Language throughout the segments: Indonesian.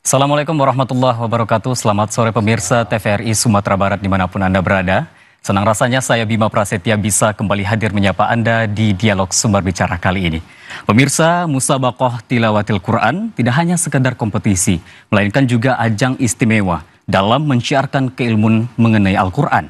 Assalamualaikum warahmatullahi wabarakatuh. Selamat sore pemirsa TVRI Sumatera Barat dimanapun Anda berada. Senang rasanya saya Bima Prasetya bisa kembali hadir menyapa Anda di Dialog Sumber Bicara kali ini. Pemirsa, Musabaqah Tilawatil Quran tidak hanya sekedar kompetisi, melainkan juga ajang istimewa dalam menciarkan keilmuan mengenai Al-Quran.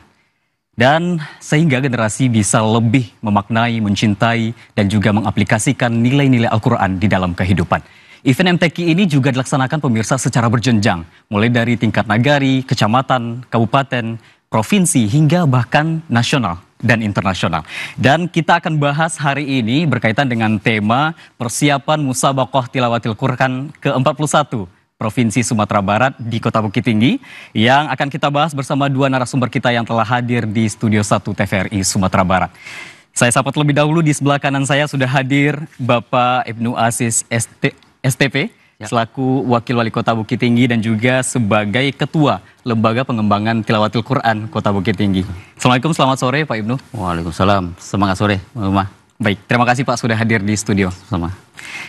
Dan sehingga generasi bisa lebih memaknai, mencintai, dan juga mengaplikasikan nilai-nilai Al-Quran di dalam kehidupan. Event MTQ ini juga dilaksanakan pemirsa secara berjenjang, mulai dari tingkat nagari, kecamatan, kabupaten, provinsi, hingga bahkan nasional dan internasional. Dan kita akan bahas hari ini berkaitan dengan tema persiapan Musabaqah Tilawatil Quran ke-41 Provinsi Sumatera Barat di Kota Bukit Tinggi, yang akan kita bahas bersama dua narasumber kita yang telah hadir di Studio 1 TVRI Sumatera Barat. Saya sapa terlebih dahulu, di sebelah kanan saya sudah hadir Bapak Ibnu Aziz STP, selaku Wakil Wali Kota Bukit Tinggi dan juga sebagai Ketua Lembaga Pengembangan Tilawatil Quran Kota Bukit Tinggi. Assalamualaikum, selamat sore Pak Ibnu. Waalaikumsalam, semangat sore Mbak. Baik, terima kasih Pak sudah hadir di studio. Sama.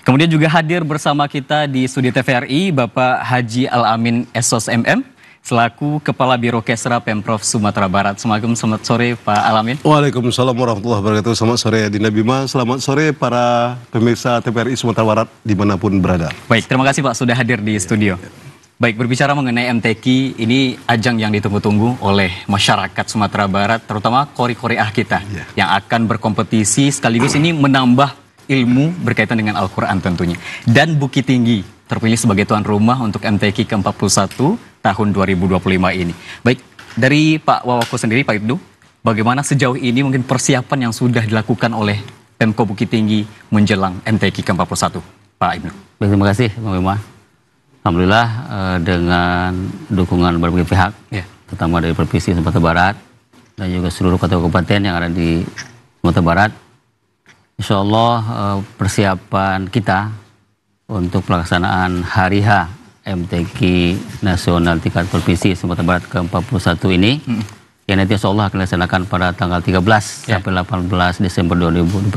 Kemudian juga hadir bersama kita di studio TVRI Bapak Haji Al-Amin Esos MM, selaku Kepala Biro Kesra Pemprov Sumatera Barat. Assalamualaikum, selamat sore Pak Al-Amin. Waalaikumsalam warahmatullahi wabarakatuh. Selamat sore Dina Bima, selamat sore para pemirsa TVRI Sumatera Barat dimanapun berada. Baik, terima kasih Pak sudah hadir di studio. Baik, berbicara mengenai MTQ, ini ajang yang ditunggu-tunggu oleh masyarakat Sumatera Barat, terutama qori-qoriah kita yang akan berkompetisi, sekaligus ini menambah ilmu berkaitan dengan Al-Quran tentunya. Dan Bukit Tinggi terpilih sebagai tuan rumah untuk MTQ ke-41 tahun 2025 ini. Baik, dari Pak Wawako sendiri, Pak Ibnu, bagaimana sejauh ini mungkin persiapan yang sudah dilakukan oleh Pemko Bukit Tinggi menjelang MTQ ke-41, Pak Ibnu? Baik, terima kasih Bang Bima. Alhamdulillah dengan dukungan berbagai pihak, terutama dari Provinsi Sumatera Barat dan juga seluruh kota kabupaten yang ada di Sumatera Barat, insya Allah persiapan kita untuk pelaksanaan Hari H MTQ Nasional tingkat Provinsi Sumatera Barat ke-41 ini, yang nanti insya Allah akan dilaksanakan pada tanggal 13 sampai 18 Desember 2025.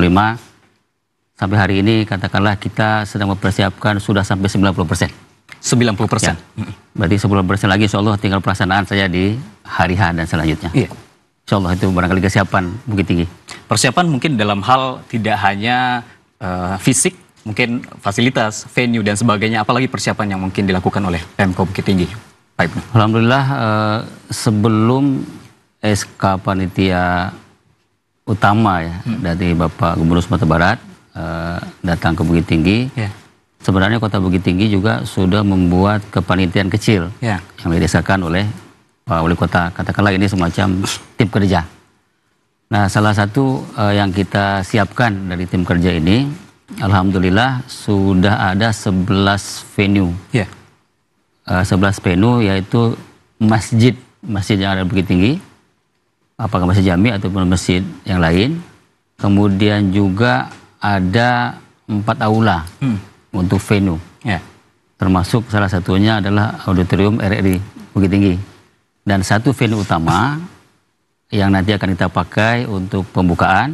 Sampai hari ini katakanlah kita sedang mempersiapkan sudah sampai 90%. 90%. Ya. Berarti 10% lagi insya Allah tinggal pelaksanaan saja di Hari H dan selanjutnya. Iya. Insya Allah itu barangkali kesiapan Bukit Tinggi. Persiapan mungkin dalam hal tidak hanya fisik, mungkin fasilitas, venue dan sebagainya, apalagi persiapan yang mungkin dilakukan oleh Pemko Bukit Tinggi, Pak Ibnu. Alhamdulillah sebelum SK Panitia Utama dari Bapak Gubernur Sumatera Barat datang ke Bukit Tinggi, sebenarnya Kota Bukit Tinggi juga sudah membuat kepanitiaan kecil yang didesakan oleh Pak Wali Kota. Katakanlah ini semacam tim kerja. Nah, salah satu yang kita siapkan dari tim kerja ini, alhamdulillah sudah ada 11 venue. 11 venue, yaitu masjid yang ada di Bukit Tinggi, apakah masjid Jami ataupun masjid yang lain. Kemudian juga ada 4 aula untuk venue, termasuk salah satunya adalah Auditorium RRI Bukit Tinggi, dan satu venue utama yang nanti akan kita pakai untuk pembukaan,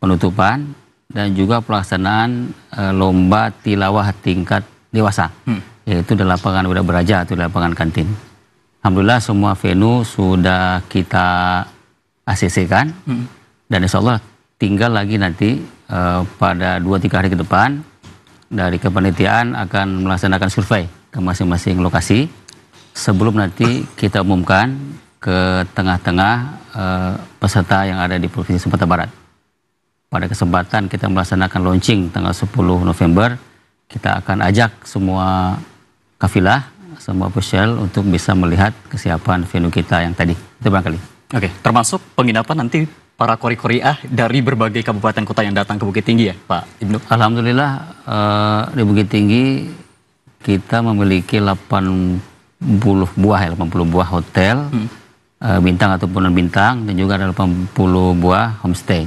penutupan, dan juga pelaksanaan lomba tilawah tingkat dewasa, yaitu di lapangan Uda Beraja atau di lapangan kantin. Alhamdulillah semua venue sudah kita ACC-kan, dan insya Allah tinggal lagi nanti pada 2-3 hari ke depan dari kepanitiaan akan melaksanakan survei ke masing-masing lokasi sebelum nanti kita umumkan ke tengah-tengah peserta yang ada di Provinsi Sumatera Barat. Pada kesempatan kita melaksanakan launching tanggal 10 November, kita akan ajak semua kafilah, semua official untuk bisa melihat kesiapan venue kita yang tadi. Itu barangkali. Oke, termasuk penginapan nanti para qori-qoriah dari berbagai kabupaten kota yang datang ke Bukit Tinggi ya Pak Ibnu? Alhamdulillah di Bukit Tinggi kita memiliki 80 buah hotel bintang ataupun non bintang, dan juga ada 80 buah homestay.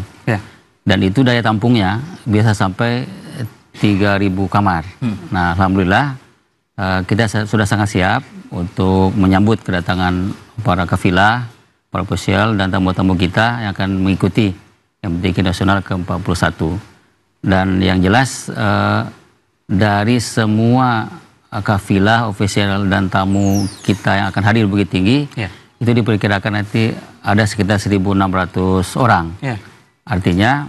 Dan itu daya tampungnya bisa sampai 3.000 kamar. Nah, alhamdulillah kita sudah sangat siap untuk menyambut kedatangan para kafilah, para ofisial dan tamu-tamu kita yang akan mengikuti MTQ Nasional ke-41. Dan yang jelas dari semua kafilah ofisial dan tamu kita yang akan hadir Bukit Tinggi, itu diperkirakan nanti ada sekitar 1.600 orang. Artinya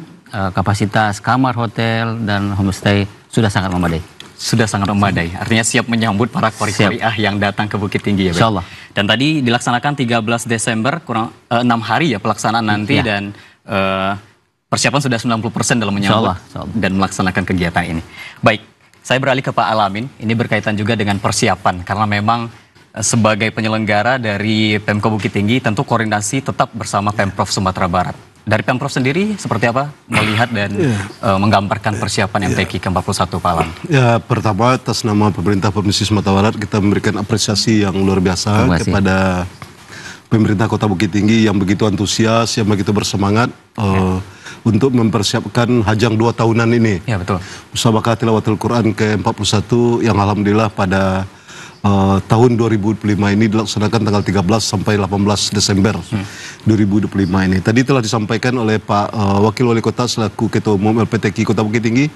kapasitas kamar hotel dan homestay sudah sangat memadai. Sudah sangat memadai, artinya siap menyambut para qori-qoriah yang datang ke Bukit Tinggi ya, Pak? Insyaallah. Dan tadi dilaksanakan 13 Desember, kurang 6 hari ya pelaksanaan nanti, dan persiapan sudah 90% dalam menyambut dan melaksanakan kegiatan ini. Baik, saya beralih ke Pak Alamin, ini berkaitan juga dengan persiapan, karena memang sebagai penyelenggara dari Pemko Bukit Tinggi, tentu koordinasi tetap bersama Pemprov Sumatera Barat. Dari Pemprov sendiri seperti apa melihat dan menggambarkan persiapan MTQ ke-41 Pak Alam? Ya, pertama atas nama pemerintah Provinsi Sumatera Barat kita memberikan apresiasi yang luar biasa kepada pemerintah Kota Bukit Tinggi yang begitu antusias, yang begitu bersemangat untuk mempersiapkan Hajang 2 tahunan ini. Ya, betul. Musabaqah Tilawatul Quran ke-41 yang alhamdulillah pada tahun 2025 ini dilaksanakan tanggal 13 sampai 18 Desember 2025 ini. Tadi telah disampaikan oleh Pak Wakil Wali Kota selaku Ketua Umum LPTQ Kota Bukit Tinggi.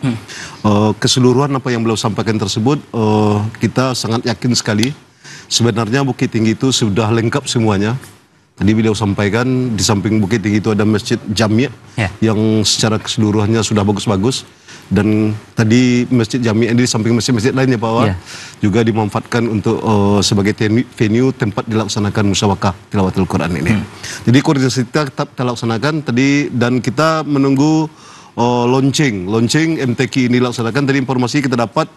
Keseluruhan apa yang beliau sampaikan tersebut, kita sangat yakin sekali. Sebenarnya Bukit Tinggi itu sudah lengkap semuanya. Tadi beliau sampaikan di samping Bukit Tinggi itu ada Masjid Jami' yang secara keseluruhannya sudah bagus-bagus. Dan tadi Masjid Jami' ini di samping masjid-masjid lainnya Pak Wak, juga dimanfaatkan untuk sebagai venue tempat dilaksanakan musabaqah tilawatul Quran ini. Jadi koordinasi kita tetap kita laksanakan tadi, dan kita menunggu launching MTQ ini dilaksanakan. Tadi informasi kita dapat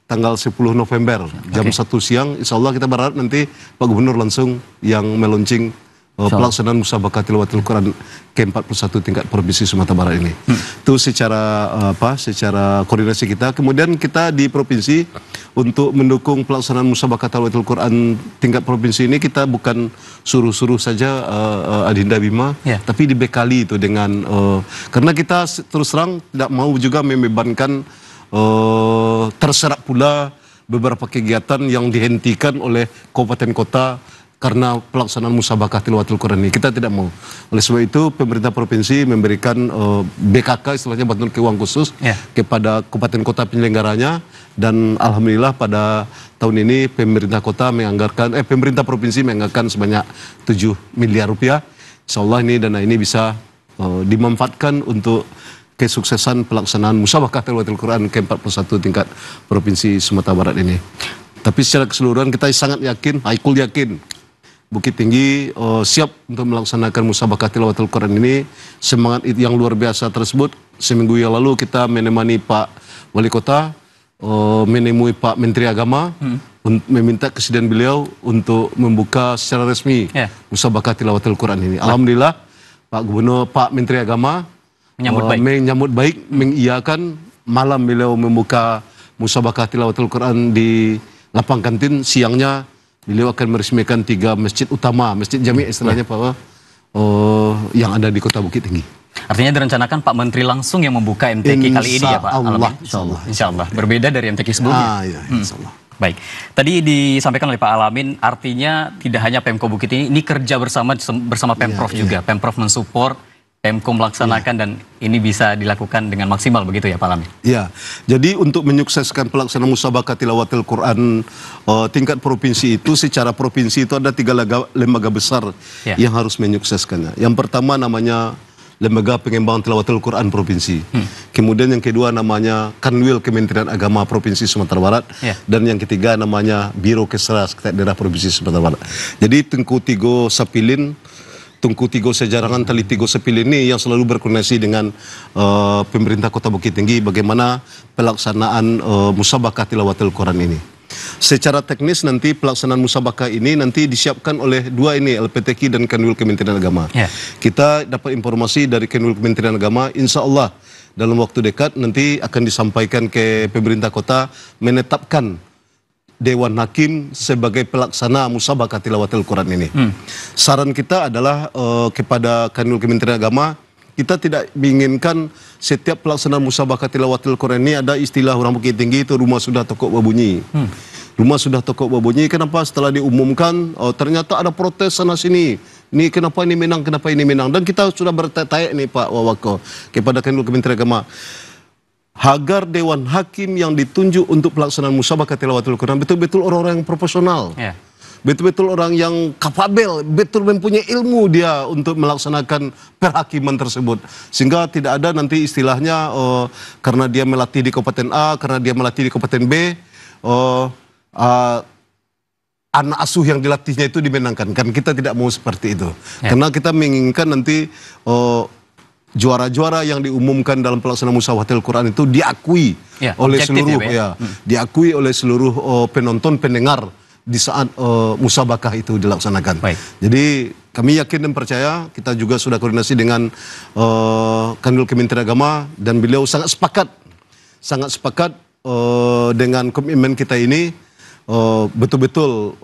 tanggal 10 November jam 1 siang. Insya Allah kita berharap nanti Pak Gubernur langsung yang meluncing pelaksanaan musabaqah tilawatul Quran ke-41 tingkat Provinsi Sumatera Barat ini. Itu secara secara koordinasi kita. Kemudian kita di provinsi untuk mendukung pelaksanaan musabaqah tilawatul Quran tingkat provinsi ini, kita bukan suruh-suruh saja Adinda Bima, tapi dibekali itu dengan karena kita terus terang tidak mau juga membebankan terserap pula beberapa kegiatan yang dihentikan oleh kabupaten kota karena pelaksanaan musabaqah tilawatul Quran ini. Kita tidak mau. Oleh sebab itu pemerintah provinsi memberikan BKK, istilahnya bantuan keuangan khusus kepada kabupaten kota penyelenggaranya, dan alhamdulillah pada tahun ini pemerintah kota menganggarkan pemerintah provinsi menganggarkan sebanyak 7 miliar rupiah. Insyaallah ini dana ini bisa dimanfaatkan untuk kesuksesan pelaksanaan musabaqah tilawatul Quran ke-41 tingkat Provinsi Sumatera Barat ini. Tapi secara keseluruhan kita sangat yakin, haikul yakin Bukit Tinggi siap untuk melaksanakan musabaqah tilawatul Quran ini. Semangat yang luar biasa tersebut, seminggu yang lalu kita menemani Pak Wali Kota, menemui Pak Menteri Agama, meminta kesediaan beliau untuk membuka secara resmi musabaqah tilawatul Quran ini. Alhamdulillah Pak Gubernur, Pak Menteri Agama menyambut baik, mengiyakan. Malam beliau membuka musabaqah tilawatul Quran di lapang kantin. Siangnya beliau akan meresmikan 3 masjid utama, Masjid Jami' istilahnya Pak, yang ada di Kota Bukit Tinggi. Artinya direncanakan Pak Menteri langsung yang membuka MTQ kali ini ya Pak? Insya Allah. Berbeda dari MTQ sebelumnya. Insya Allah. Baik, tadi disampaikan oleh Pak Alamin, artinya tidak hanya Pemko Bukit Tinggi, ini kerja bersama Pemprov juga. Pemprov mensupport, Pemko melaksanakan, dan ini bisa dilakukan dengan maksimal begitu ya Pak Alamin? Ya, jadi untuk menyukseskan pelaksanaan musabaqah tilawatul Quran tingkat provinsi itu, secara provinsi itu ada 3 lembaga besar yang harus menyukseskannya. Yang pertama namanya Lembaga Pengembangan Tilawatul Quran Provinsi. Kemudian yang kedua namanya Kanwil Kementerian Agama Provinsi Sumatera Barat. Dan yang ketiga namanya Biro Kesras Daerah Provinsi Sumatera Barat. Jadi Tengku Tigo Sapilin, Tungku Tigo Sejarangan, Tali Tigo Sepilin ini yang selalu berkoordinasi dengan pemerintah Kota Bukit Tinggi bagaimana pelaksanaan musabaqah tilawatul Quran ini. Secara teknis nanti pelaksanaan musabaqah ini nanti disiapkan oleh 2 ini, LPTQ dan Kanwil Kementerian Agama. Kita dapat informasi dari Kanwil Kementerian Agama, insya Allah dalam waktu dekat nanti akan disampaikan ke pemerintah kota menetapkan Dewan Hakim sebagai pelaksana musabaqah tilawatul Quran ini. Saran kita adalah kepada Kanwil Kementerian Agama, kita tidak menginginkan setiap pelaksanaan musabaqah tilawatul Quran ini ada istilah orang Bukit Tinggi itu rumah sudah tokok berbunyi. Rumah sudah tokok berbunyi. Kenapa? Setelah diumumkan ternyata ada protes sana sini. Ini kenapa ini menang, kenapa ini menang. Dan kita sudah bertanya nih Pak Wawako kepada Kanwil Kementerian Agama. agar Dewan Hakim yang ditunjuk untuk pelaksanaan musabaqah tilawatul Quran betul-betul orang-orang yang profesional. Betul-betul orang yang kapabel, betul mempunyai ilmu dia untuk melaksanakan perhakiman tersebut. Sehingga tidak ada nanti istilahnya karena dia melatih di Kabupaten A, karena dia melatih di Kabupaten B, anak asuh yang dilatihnya itu dimenangkan. Kan kita tidak mau seperti itu. Karena kita menginginkan nanti juara-juara yang diumumkan dalam pelaksanaan musabaqatul Quran itu diakui oleh seluruh diakui oleh seluruh penonton, pendengar di saat musabaqah itu dilaksanakan. Jadi kami yakin dan percaya, kita juga sudah koordinasi dengan Kanwil Kementerian Agama dan beliau sangat sepakat dengan komitmen kita ini betul-betul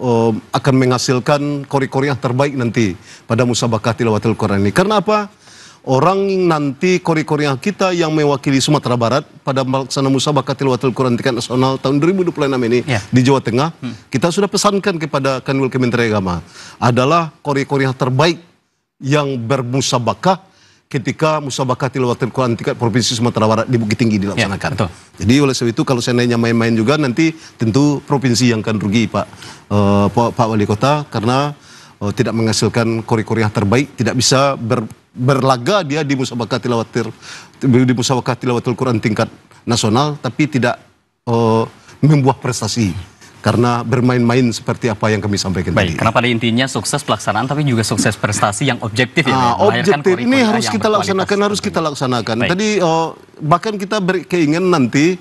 akan menghasilkan kori-kori yang terbaik nanti pada musabaqah tilawatul Quran ini. Karena apa? Orang nanti kori-kori kita yang mewakili Sumatera Barat pada pelaksanaan musabaqah tilawatul Quran tingkat nasional tahun 2026 ini di Jawa Tengah, kita sudah pesankan kepada Kanwil Kementerian Agama adalah kori-kori yang terbaik yang bermusabaqah ketika musabaqah tilawatul Quran tingkat Provinsi Sumatera Barat di Bukit Tinggi dilaksanakan. Jadi oleh sebab itu kalau seandainya main-main juga nanti tentu provinsi yang akan rugi Pak Wali Kota, karena tidak menghasilkan kori-kori yang terbaik, tidak bisa berlaga dia di musabaqah tilawatul Quran tingkat nasional tapi tidak membuah prestasi karena bermain-main seperti apa yang kami sampaikan tadi. Karena pada intinya sukses pelaksanaan tapi juga sukses prestasi yang objektif objektif ini harus kita laksanakan, Tadi bahkan kita berkeinginan nanti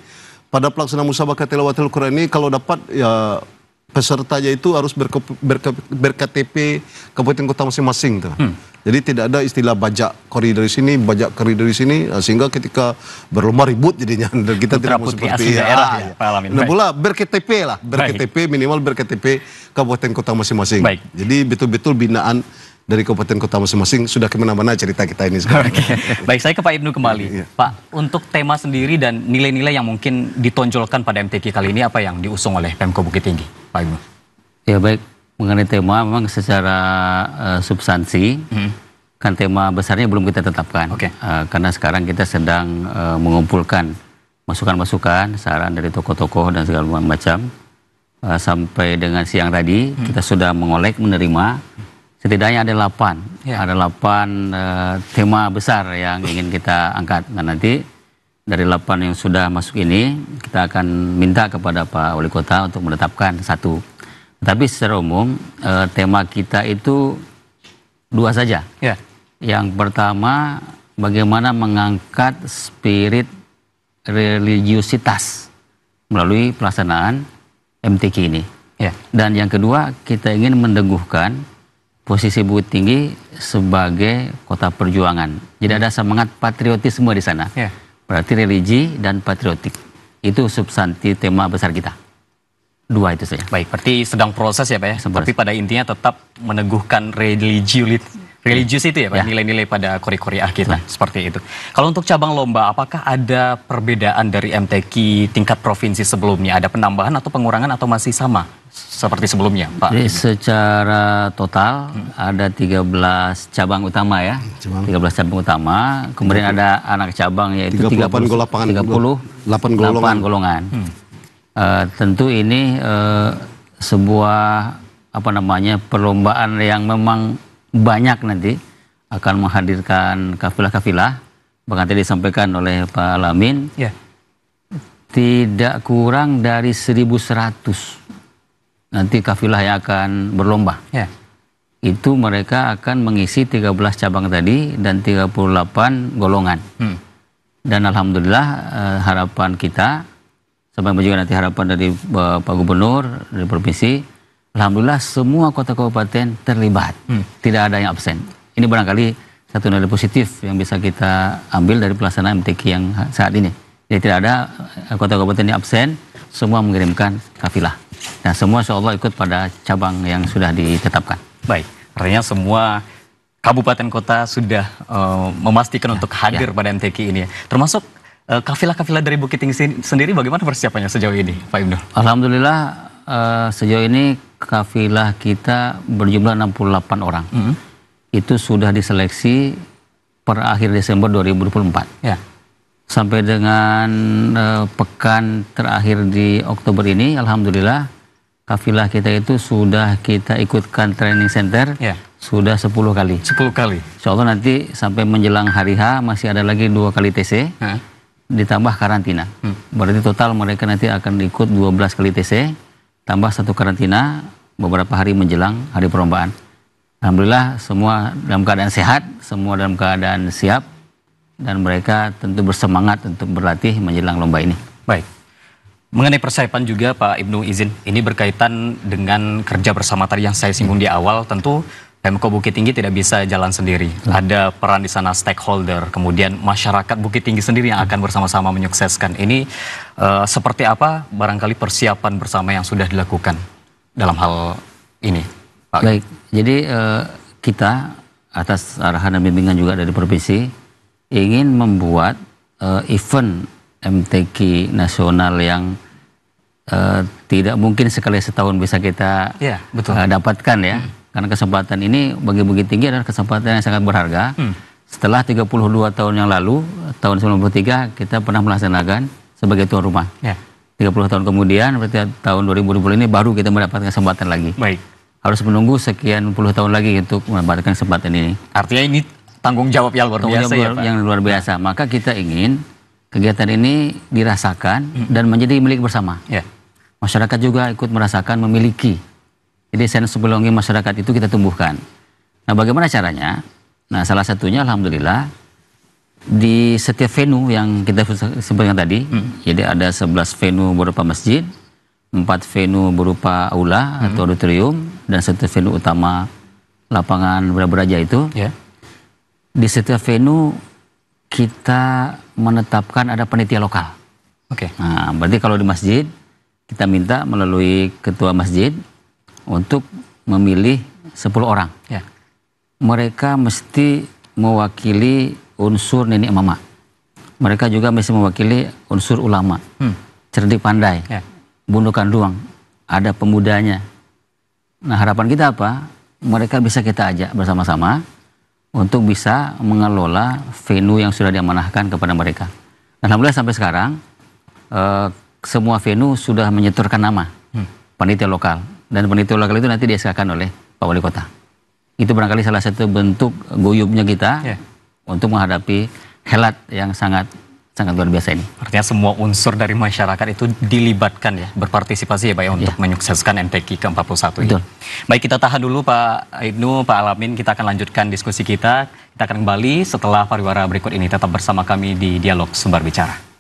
pada pelaksanaan musabaqah tilawatul Quran ini kalau dapat ya pesertanya itu harus berKTP kabupaten kota masing-masing tuh. Jadi tidak ada istilah bajak kori dari sini, bajak kori dari sini, sehingga ketika berlomba ribut jadinya. Dan kita tidak mau seperti daerah, Pak Alamin. Nah, pula berKTP lah, minimal berKTP kabupaten kota masing-masing. Jadi betul-betul binaan dari kabupaten kota masing-masing, sudah kemana-mana cerita kita ini sekarang. Baik, saya ke Pak Ibnu kembali. Pak, untuk tema sendiri dan nilai-nilai yang mungkin ditonjolkan pada MTQ kali ini apa yang diusung oleh Pemko Bukit Tinggi, Pak Ibnu? Ya baik, mengenai tema memang secara substansi, kan tema besarnya belum kita tetapkan. Karena sekarang kita sedang mengumpulkan masukan-masukan, saran dari tokoh-tokoh dan segala macam. Sampai dengan siang tadi, kita sudah mengolek, menerima. Setidaknya ada 8 tema besar yang ingin kita angkat. Nah nanti dari 8 yang sudah masuk ini kita akan minta kepada Pak Wali Kota untuk menetapkan satu. Tapi secara umum tema kita itu 2 saja. Yang pertama, bagaimana mengangkat spirit religiusitas melalui pelaksanaan MTQ ini. Dan yang kedua, kita ingin meneguhkan posisi Bukit Tinggi sebagai kota perjuangan. Jadi ada semangat patriotisme di sana. Berarti religi dan patriotik. Itu substansi tema besar kita. 2 itu saja. Baik, berarti sedang proses ya Pak ya. Tapi pada intinya tetap meneguhkan religius itu ya Pak, nilai-nilai pada kori-kori kita. Seperti itu. Kalau untuk cabang lomba, apakah ada perbedaan dari MTQ tingkat provinsi sebelumnya? Ada penambahan atau pengurangan atau masih sama seperti sebelumnya, Pak? Jadi secara total ada 13 cabang utama ya. 13 cabang utama. Kemudian ada anak cabang yaitu 38 golongan. Tentu ini sebuah perlombaan yang memang banyak nanti akan menghadirkan kafilah-kafilah. Bahkan tadi disampaikan oleh Pak Alamin, tidak kurang dari 1.100 nanti kafilah yang akan berlomba. Itu mereka akan mengisi 13 cabang tadi dan 38 golongan. Dan alhamdulillah harapan kita, sampai juga nanti harapan dari Pak Gubernur, dari Provinsi, alhamdulillah semua kota kabupaten terlibat. Tidak ada yang absen. Ini barangkali satu nilai positif yang bisa kita ambil dari pelaksanaan MTQ yang saat ini. Jadi tidak ada kota kabupaten yang absen, semua mengirimkan kafilah. Dan semua insya Allah ikut pada cabang yang sudah ditetapkan. Baik, artinya semua kabupaten kota sudah memastikan untuk hadir pada MTQ ini. Termasuk kafilah-kafilah dari Bukit Tinggi sendiri bagaimana persiapannya sejauh ini, Pak Ibnu? Alhamdulillah sejauh ini kafilah kita berjumlah 68 orang. Itu sudah diseleksi per akhir Desember 2024. Sampai dengan pekan terakhir di Oktober ini, alhamdulillah kafilah kita itu sudah kita ikutkan training center sudah 10 kali. 10 kali. Insya Allah nanti sampai menjelang hari H masih ada lagi 2 kali TC, ditambah karantina. Berarti total mereka nanti akan ikut 12 kali TC, tambah 1 karantina beberapa hari menjelang hari perlombaan. Alhamdulillah semua dalam keadaan sehat, semua dalam keadaan siap, dan mereka tentu bersemangat untuk berlatih menjelang lomba ini. Baik. Mengenai persiapan juga Pak Ibnu izin, ini berkaitan dengan kerja bersama tadi yang saya singgung di awal. Tentu Pemko Bukit Tinggi tidak bisa jalan sendiri. Ada peran di sana stakeholder, kemudian masyarakat Bukit Tinggi sendiri yang akan bersama-sama menyukseskan. Ini seperti apa barangkali persiapan bersama yang sudah dilakukan dalam hal ini, Pak? Baik, jadi kita atas arahan dan bimbingan juga dari provinsi ingin membuat event MTQ nasional yang tidak mungkin sekali setahun bisa kita dapatkan ya. Karena kesempatan ini bagi Bukit Tinggi adalah kesempatan yang sangat berharga. Setelah 32 tahun yang lalu, tahun 93 kita pernah melaksanakan sebagai tuan rumah. 30 tahun kemudian, berarti tahun 2020 ini baru kita mendapatkan kesempatan lagi. Baik. Harus menunggu sekian puluh tahun lagi untuk mendapatkan kesempatan ini. Artinya ini tanggung jawab yang luar biasa ya Pak? Yang luar biasa. Maka kita ingin kegiatan ini dirasakan dan menjadi milik bersama. Masyarakat juga ikut merasakan, memiliki. Jadi sense belonging masyarakat itu kita tumbuhkan. Nah, bagaimana caranya? Nah, salah satunya alhamdulillah di setiap venue yang kita sebutkan tadi, jadi ada 11 venue berupa masjid, 4 venue berupa aula atau auditorium, dan 1 venue utama lapangan Beraja itu. Di setiap venue kita menetapkan ada panitia lokal. Nah, berarti kalau di masjid kita minta melalui ketua masjid untuk memilih 10 orang. Mereka mesti mewakili unsur nenek mama. Mereka juga mesti mewakili unsur ulama. Cerdik pandai. Bundu kanduang. Ada pemudanya. Nah, harapan kita apa? Mereka bisa kita ajak bersama-sama untuk bisa mengelola venue yang sudah diamanahkan kepada mereka. Alhamdulillah sampai sekarang semua venue sudah menyetorkan nama panitia lokal, dan panitia lokal itu nanti dieskakan oleh Pak Wali Kota. Itu barangkali salah satu bentuk guyubnya kita untuk menghadapi helat yang sangat luar biasa ini. Artinya semua unsur dari masyarakat itu dilibatkan ya, berpartisipasi ya Pak ya, untuk menyukseskan MTQ ke-41 ini. Baik, kita tahan dulu Pak Ibnu, Pak Alamin, kita akan lanjutkan diskusi kita. Kita akan kembali setelah pariwara berikut ini. Tetap bersama kami di Dialog Sumber Bicara.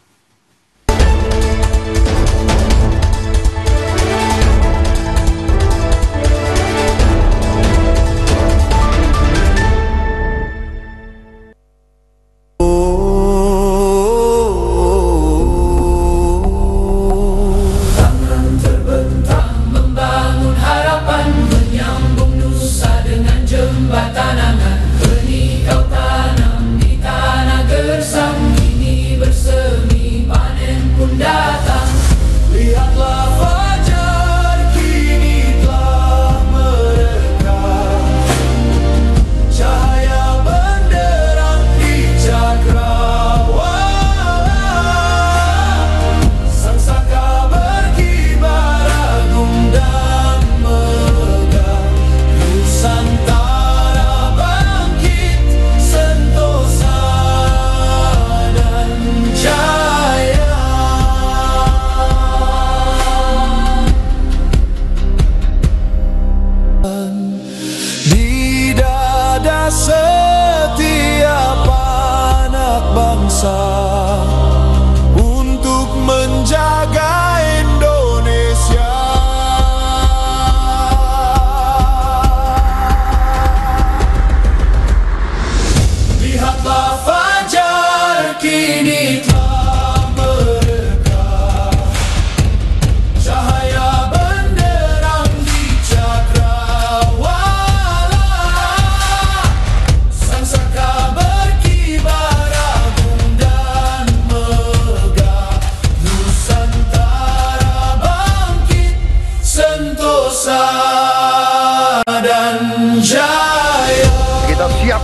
Kita siap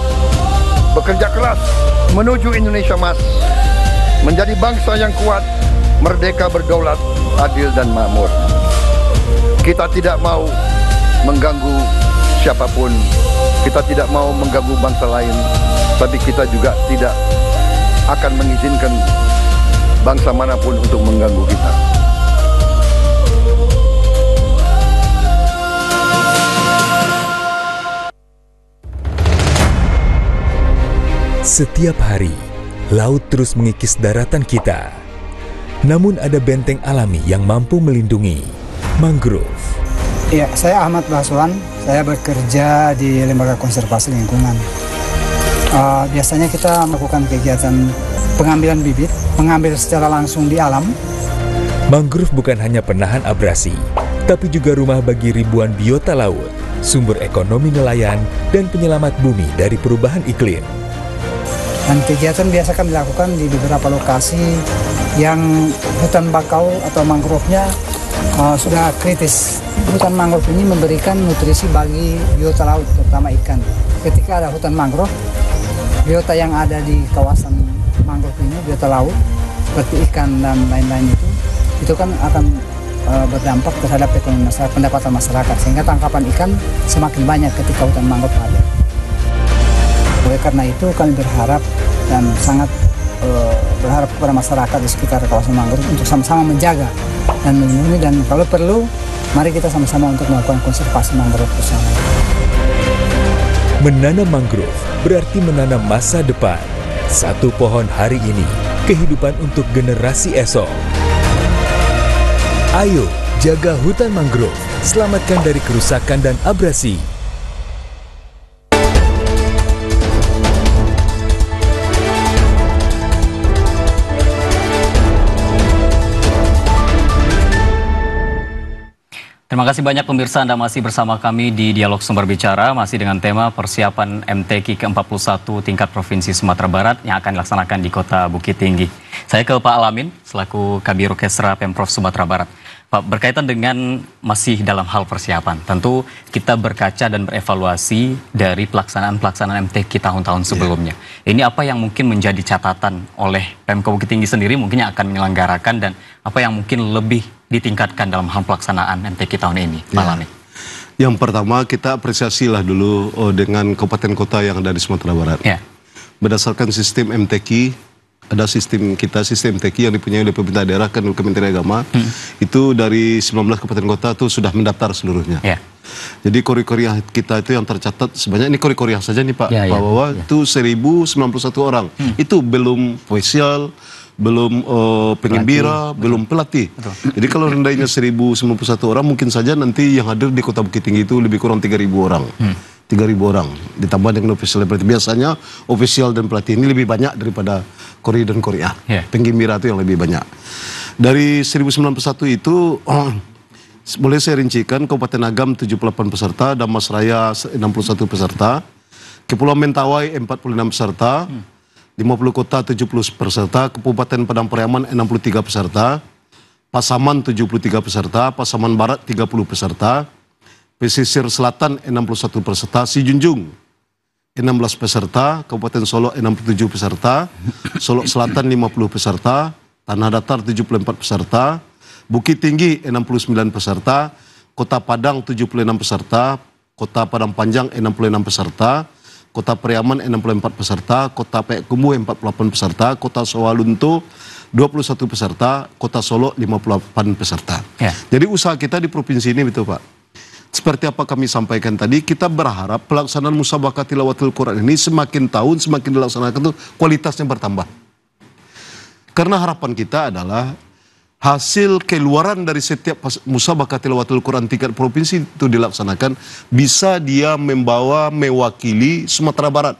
bekerja keras menuju Indonesia Emas, menjadi bangsa yang kuat, merdeka, berdaulat, adil dan makmur. Kita tidak mau mengganggu siapapun, kita tidak mau mengganggu bangsa lain, tapi kita juga tidak akan mengizinkan bangsa manapun untuk mengganggu kita. Setiap hari, laut terus mengikis daratan kita. Namun ada benteng alami yang mampu melindungi, mangrove. Ya, saya Ahmad Baswan, saya bekerja di Lembaga Konservasi Lingkungan. Biasanya kita melakukan kegiatan pengambilan bibit, mengambil secara langsung di alam. Mangrove bukan hanya penahan abrasi, tapi juga rumah bagi ribuan biota laut, sumber ekonomi nelayan, dan penyelamat bumi dari perubahan iklim. Dan kegiatan biasa kami lakukan di beberapa lokasi yang hutan bakau atau mangrove-nya sudah kritis. Hutan mangrove ini memberikan nutrisi bagi biota laut, terutama ikan. Ketika ada hutan mangrove, biota yang ada di kawasan mangrove ini, biota laut, seperti ikan dan lain-lain itu kan akan berdampak terhadap ekonomi masyarakat, pendapatan masyarakat, sehingga tangkapan ikan semakin banyak ketika hutan mangrove ada. Oleh karena itu kami berharap dan sangat berharap kepada masyarakat di sekitar kawasan mangrove untuk sama-sama menjaga dan melindungi, dan kalau perlu mari kita sama-sama untuk melakukan konservasi mangrove bersama. Menanam mangrove berarti menanam masa depan. Satu pohon hari ini, kehidupan untuk generasi esok. Ayo jaga hutan mangrove, selamatkan dari kerusakan dan abrasi. Terima kasih banyak pemirsa, Anda masih bersama kami di Dialog Sumber Bicara, masih dengan tema persiapan MTQ ke-41 tingkat Provinsi Sumatera Barat yang akan dilaksanakan di Kota Bukit Tinggi. Saya ke Pak Alamin, selaku Kabiro Kesra Pemprov Sumatera Barat. Pak, berkaitan dengan masih dalam hal persiapan, tentu kita berkaca dan berevaluasi dari pelaksanaan MTQ tahun-tahun sebelumnya. Ini apa yang mungkin menjadi catatan oleh Pemkab Bukit Tinggi sendiri mungkin yang akan menyelenggarakan, dan apa yang mungkin lebih ditingkatkan dalam hal pelaksanaan MTQ tahun ini, Pak Alamin? Yang pertama, kita apresiasilah dulu dengan kabupaten kota yang ada di Sumatera Barat. Ya. Berdasarkan sistem MTQ, ada sistem MTQ yang dipunyai oleh pemerintah daerah kan Kementerian Agama. Itu dari 19 kabupaten kota itu sudah mendaftar seluruhnya. Ya. Jadi kori-koriah kita itu yang tercatat sebanyak, ini kori-koriah saja nih Pak, bahwa itu 1091 orang. Itu belum official, belum penggembira, belum pelatih. Jadi kalau rendahnya 1091 orang, mungkin saja nanti yang hadir di Kota Bukit Tinggi itu lebih kurang 3.000 orang. 3.000 orang ditambah dengan official dan pelatih. Biasanya official dan pelatih ini lebih banyak daripada kori dan koriah. Penggembira itu yang lebih banyak. Dari 1091 itu boleh saya rincikan: Kabupaten Agam 78 peserta, Damasraya 61 peserta, Kepulauan Mentawai 46 peserta, 50 kota 70 peserta, Kabupaten Padang Pariaman 63 peserta, Pasaman 73 peserta, Pasaman Barat 30 peserta, Pesisir Selatan 61 peserta, Sijunjung 16 peserta, Kabupaten Solok 67 peserta, Solok Selatan 50 peserta, Tanah Datar 74 peserta, Bukit Tinggi 69 peserta, Kota Padang 76 peserta, Kota Padang Panjang 66 peserta, Kota Periaman 64 peserta, Kota Payakumbuh 48 peserta, Kota Sawalunto 21 peserta, Kota Solok 58 peserta. Jadi usaha kita di provinsi ini betul Pak. Seperti apa kami sampaikan tadi, kita berharap pelaksanaan musabaqah tilawatul Quran ini semakin tahun semakin dilaksanakan itu kualitasnya bertambah. Karena harapan kita adalah hasil keluaran dari setiap musabaqah tilawatul Quran tingkat provinsi itu dilaksanakan, bisa dia mewakili Sumatera Barat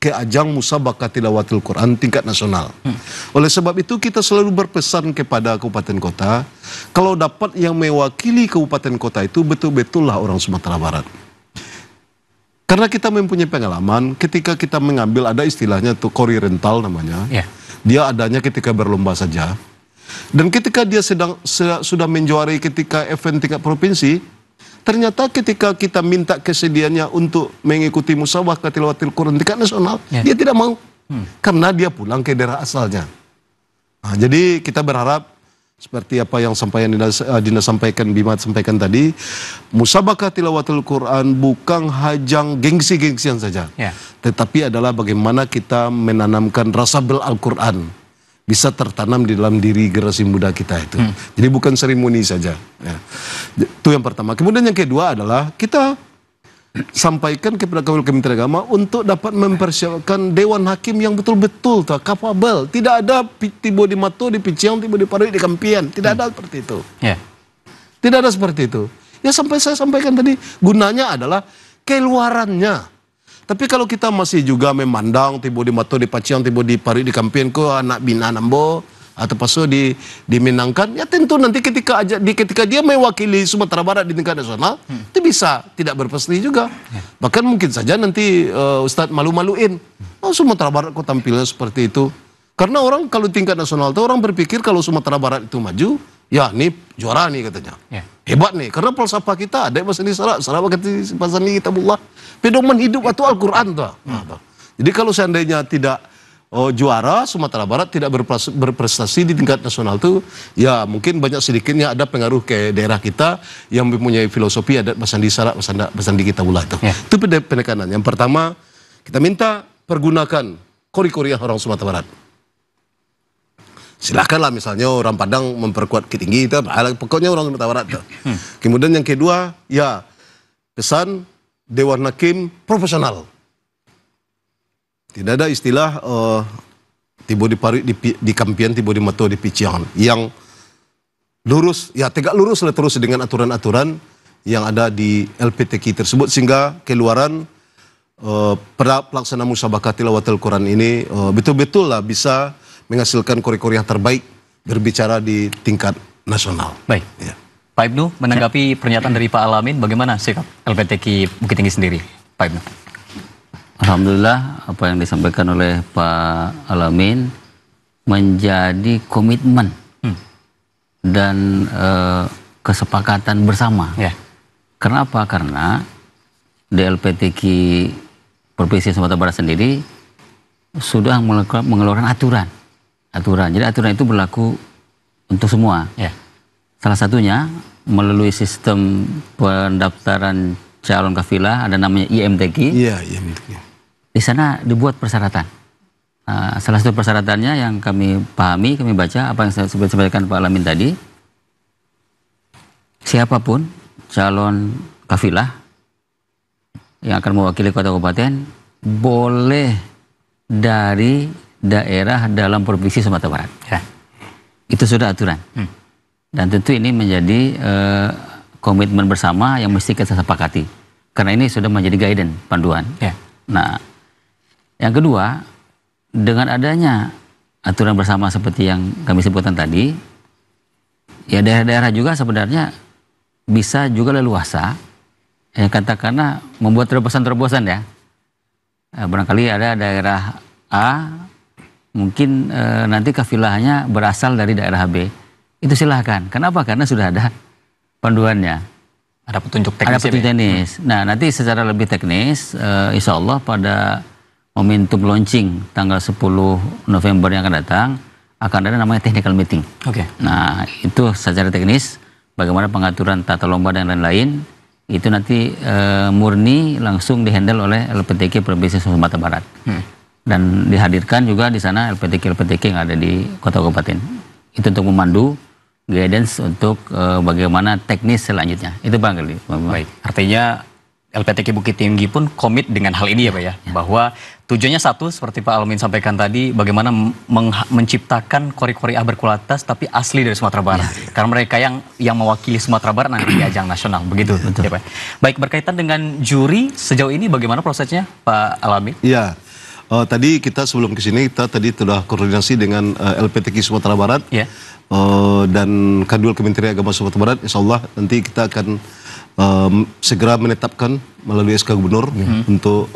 ke ajang musabaqah tilawatul Quran tingkat nasional. Oleh sebab itu kita selalu berpesan kepada kabupaten kota, kalau dapat yang mewakili kabupaten kota itu betul-betullah orang Sumatera Barat. Karena kita mempunyai pengalaman ketika kita mengambil, ada istilahnya tuh kori rental namanya. Dia adanya ketika berlomba saja. Dan ketika dia sudah menjuarai ketika event tingkat provinsi, ternyata ketika kita minta kesediaannya untuk mengikuti musabaqah tilawatul Quran tingkat nasional, dia tidak mau. Karena dia pulang ke daerah asalnya. Nah, jadi kita berharap seperti apa yang Dina sampaikan, Bima sampaikan tadi, musabakah tilawatul Quran bukan hajang gengsi-gengsian saja, tetapi adalah bagaimana kita menanamkan rasa Al-Quran bisa tertanam di dalam diri generasi muda kita itu. Jadi bukan seremoni saja. Ya. Itu yang pertama. Kemudian yang kedua adalah kita sampaikan kepada Kementerian Agama untuk dapat mempersiapkan Dewan Hakim yang betul-betul capable. Tidak ada tiba di Mato, di Piciang, tiba di Parui, di Kampian. Tidak ada seperti itu. Tidak ada seperti itu. Ya sampai saya sampaikan tadi, gunanya adalah keluarannya. Tapi kalau kita masih juga memandang tiba di Mato, di Piciang, tiba di Parui, di Kampian, ko anak bina nambo, atau paso dimenangkan, ya tentu nanti ketika dia mewakili Sumatera Barat di tingkat nasional, itu bisa tidak berprestasi juga. Bahkan mungkin saja nanti Ustadz malu-maluin, Sumatera Barat kok tampilnya seperti itu. Karena orang kalau tingkat nasional itu orang berpikir kalau Sumatera Barat itu maju, ya ini juara nih katanya. Hebat nih, karena falsafah kita ada bahasa ini salah kata bahasa ini kitabullah, pedoman hidup atau Al-Quran tuh. Jadi kalau seandainya tidak juara, Sumatera Barat tidak berprestasi di tingkat nasional itu, ya mungkin banyak sedikitnya ada pengaruh ke daerah kita yang mempunyai filosofi adat Basandi Sarak, Basandi Kitabullah itu. Itu penekanan. Yang pertama, kita minta pergunakan kori-kori orang Sumatera Barat. Silakanlah misalnya orang Padang memperkuat Kitinggi, itu pokoknya orang Sumatera Barat. Kemudian yang kedua, ya pesan Dewan Hakim profesional. Tidak ada istilah tiba di Parui, di Kampian, tiba di Mato, di Piciang. Yang lurus, ya tegak lurus lah terus dengan aturan-aturan yang ada di LPTQ tersebut. Sehingga keluaran pelaksanaan musabakah tilawatul Quran ini betul-betul lah bisa menghasilkan kori-kori yang terbaik berbicara di tingkat nasional. Baik. Ya. Pak Ibnu, menanggapi pernyataan dari Pak Alamin, bagaimana sikap LPTQ Bukit Tinggi sendiri, Pak Ibnu? Alhamdulillah apa yang disampaikan oleh Pak Alamin menjadi komitmen dan kesepakatan bersama. Karena apa? Karena di LPTQ Provinsi Sumatera Barat sendiri sudah mengeluarkan aturan. Jadi aturan itu berlaku untuk semua. Salah satunya melalui sistem pendaftaran calon kafilah ada namanya IMTQ. IMTQ. Di sana dibuat persyaratan. Salah satu persyaratannya yang kami pahami, kami baca apa yang saya sampaikan Pak Alamin tadi. Siapapun calon kafilah yang akan mewakili kota kabupaten boleh dari daerah dalam provinsi Sumatera Barat. Itu sudah aturan. Dan tentu ini menjadi komitmen bersama yang mesti kita sepakati. Karena ini sudah menjadi guidance, panduan. Nah, yang kedua, dengan adanya aturan bersama seperti yang kami sebutkan tadi, ya daerah-daerah juga sebenarnya bisa juga leluasa, katakanlah membuat terobosan-terobosan ya. Barangkali ada daerah A, mungkin nanti kafilahnya berasal dari daerah B. Itu silahkan. Kenapa? Karena sudah ada panduannya. Ada petunjuk teknis. Nah, nanti secara lebih teknis, insya Allah pada momentum launching tanggal 10 November yang akan datang, akan ada namanya technical meeting. Nah, itu secara teknis, bagaimana pengaturan tata lomba dan lain-lain, itu nanti murni langsung dihandle oleh LPTQ Provinsi Sumatera Barat. Dan dihadirkan juga di sana LPTQ yang ada di kota kabupaten. Itu untuk memandu guidance untuk bagaimana teknis selanjutnya. Itu barangkali. Baik, artinya LPTQ Bukit Tinggi pun komit dengan hal ini ya Pak ya, bahwa tujuannya satu seperti Pak Alamin sampaikan tadi, bagaimana menciptakan kori-kori berkualitas tapi asli dari Sumatera Barat. Karena mereka yang mewakili Sumatera Barat nanti di ajang nasional, begitu ya Pak. Baik, berkaitan dengan juri sejauh ini bagaimana prosesnya Pak Alamin? Iya. Tadi kita sebelum ke sini kita tadi sudah koordinasi dengan LPTQ Sumatera Barat dan Kadul Kementerian Agama Sumatera Barat. Insya Allah nanti kita akan segera menetapkan melalui SK Gubernur untuk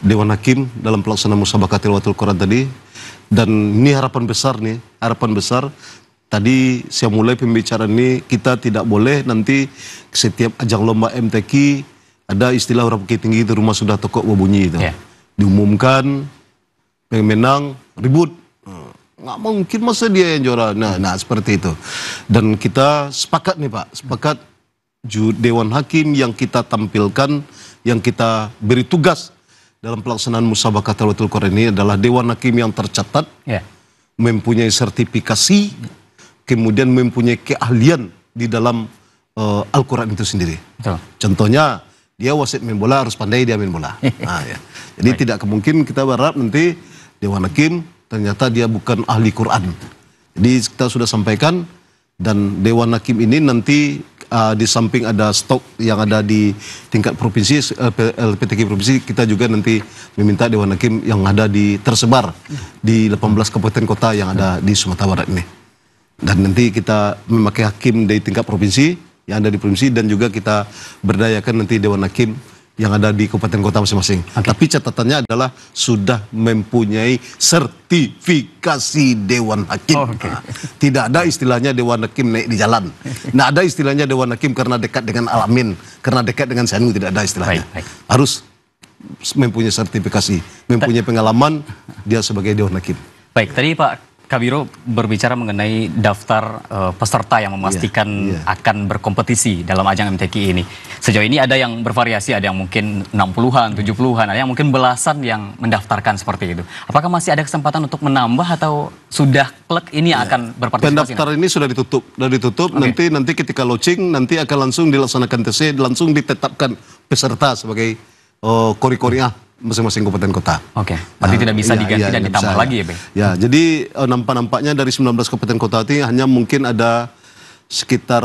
Dewan Hakim dalam pelaksanaan musabakah tilawatul Quran tadi. Dan ini harapan besar nih, harapan besar. Tadi saya mulai pembicaraan ini, kita tidak boleh nanti setiap ajang lomba MTQ ada istilah orang Bukit Tinggi itu rumah sudah tokok berbunyi itu. Diumumkan, pemenang, ribut. Nggak mungkin masa dia yang juara. Nah seperti itu. Dan kita sepakat nih Pak, sepakat Dewan Hakim yang kita tampilkan, yang kita beri tugas dalam pelaksanaan musabaqah tilawatul Quran ini adalah Dewan Hakim yang tercatat, mempunyai sertifikasi, kemudian mempunyai keahlian di dalam Al-Quran itu sendiri. Betul. Contohnya dia wasit main bola, harus pandai dia main bola. Nah, ya. Jadi tidak kemungkinan kita berharap nanti Dewan Hakim ternyata dia bukan ahli Quran. Jadi kita sudah sampaikan, dan Dewan Hakim ini nanti di samping ada stok yang ada di tingkat provinsi, LPTK provinsi, kita juga nanti meminta Dewan Hakim yang ada tersebar di 18 kabupaten kota yang ada di Sumatera Barat ini. Dan nanti kita memakai hakim dari tingkat provinsi yang ada di provinsi, dan juga kita berdayakan nanti Dewan Hakim yang ada di kabupaten kota masing-masing. Tapi catatannya adalah sudah mempunyai sertifikasi Dewan Hakim. Tidak ada istilahnya Dewan Hakim naik di jalan. Nggak ada istilahnya Dewan Hakim karena dekat dengan Alamin, karena dekat dengan Sanu, tidak ada istilahnya. Harus mempunyai sertifikasi, mempunyai pengalaman dia sebagai Dewan Hakim. Baik, tadi Pak Kabiro berbicara mengenai daftar peserta yang memastikan akan berkompetisi dalam ajang MTQ ini. Sejauh ini ada yang bervariasi, ada yang mungkin 60-an, 70-an, ada yang mungkin belasan yang mendaftarkan seperti itu. Apakah masih ada kesempatan untuk menambah atau sudah klub ini akan berpartisipasi? Pendaftaran ini sudah ditutup. Nanti ketika launching nanti akan langsung dilaksanakan TC, langsung ditetapkan peserta sebagai kori-koriah masing-masing kabupaten kota. Berarti tidak bisa diganti dan ditambah lagi ya, Bang? Ya, jadi nampaknya dari 19 kabupaten kota itu hanya mungkin ada sekitar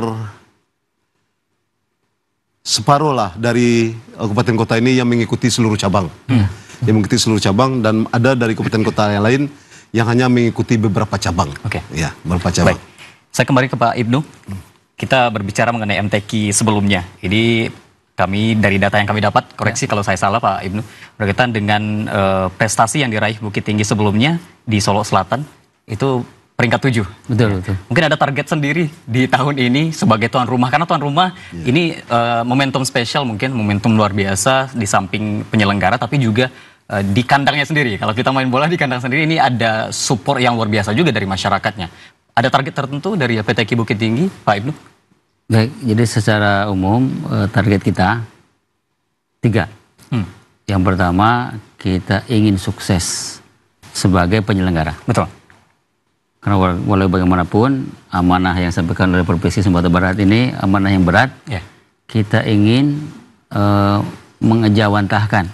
separuh lah dari kabupaten kota ini yang mengikuti seluruh cabang. Yang mengikuti seluruh cabang, dan ada dari kabupaten kota yang lain yang hanya mengikuti beberapa cabang. Ya, beberapa cabang. Baik. Saya kembali ke Pak Ibnu. Kita berbicara mengenai MTQ sebelumnya. Ini kami dari data yang kami dapat, koreksi kalau saya salah Pak Ibnu, berkaitan dengan prestasi yang diraih Bukit Tinggi sebelumnya di Solo Selatan itu peringkat 7. Betul. Mungkin ada target sendiri di tahun ini sebagai tuan rumah, karena tuan rumah ini momentum spesial, mungkin momentum luar biasa di samping penyelenggara, tapi juga di kandangnya sendiri. Kalau kita main bola di kandang sendiri, ini ada support yang luar biasa juga dari masyarakatnya. Ada target tertentu dari PTQ Bukit Tinggi, Pak Ibnu? Baik, jadi secara umum target kita 3. Yang pertama, kita ingin sukses sebagai penyelenggara. Betul. Karena walau bagaimanapun, amanah yang disampaikan oleh Provinsi Sumatera Barat ini amanah yang berat. Kita ingin mengejawantahkan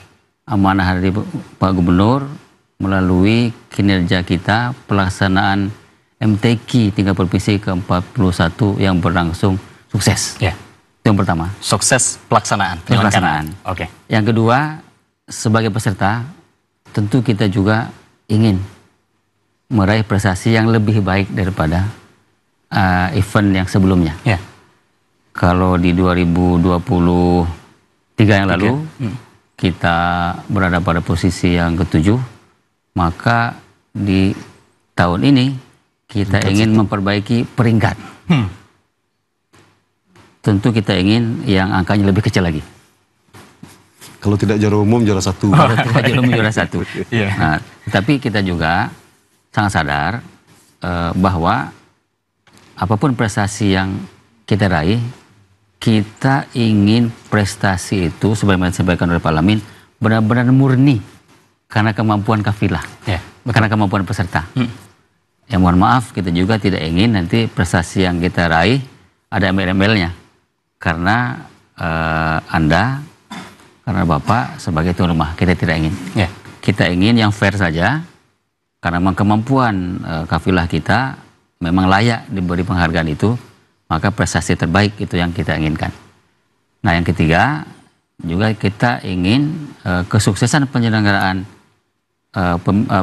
amanah dari Pak Gubernur melalui kinerja kita pelaksanaan MTQ tingkat provinsi ke-41 yang berlangsung sukses. Itu yang pertama. Sukses pelaksanaan. Yang kedua, sebagai peserta, tentu kita juga ingin meraih prestasi yang lebih baik daripada event yang sebelumnya. Kalau di 2023 yang lalu, kita berada pada posisi yang ke-7, maka di tahun ini kita ingin memperbaiki peringkat. Tentu kita ingin yang angkanya lebih kecil lagi. Kalau tidak juara umum, juara 1. Kalau tidak juara umum, juara 1. Nah, tapi kita juga sangat sadar bahwa apapun prestasi yang kita raih, kita ingin prestasi itu, sebagaimana disampaikan oleh Pak Alamin, benar-benar murni karena kemampuan kafilah, karena kemampuan peserta. Ya mohon maaf, kita juga tidak ingin nanti prestasi yang kita raih ada embel-embelnya. Karena Anda, karena Bapak sebagai tuan rumah, kita tidak ingin. Kita ingin yang fair saja, karena memang kemampuan kafilah kita memang layak diberi penghargaan itu, maka prestasi terbaik itu yang kita inginkan. Nah, yang ketiga, juga kita ingin kesuksesan penyelenggaraan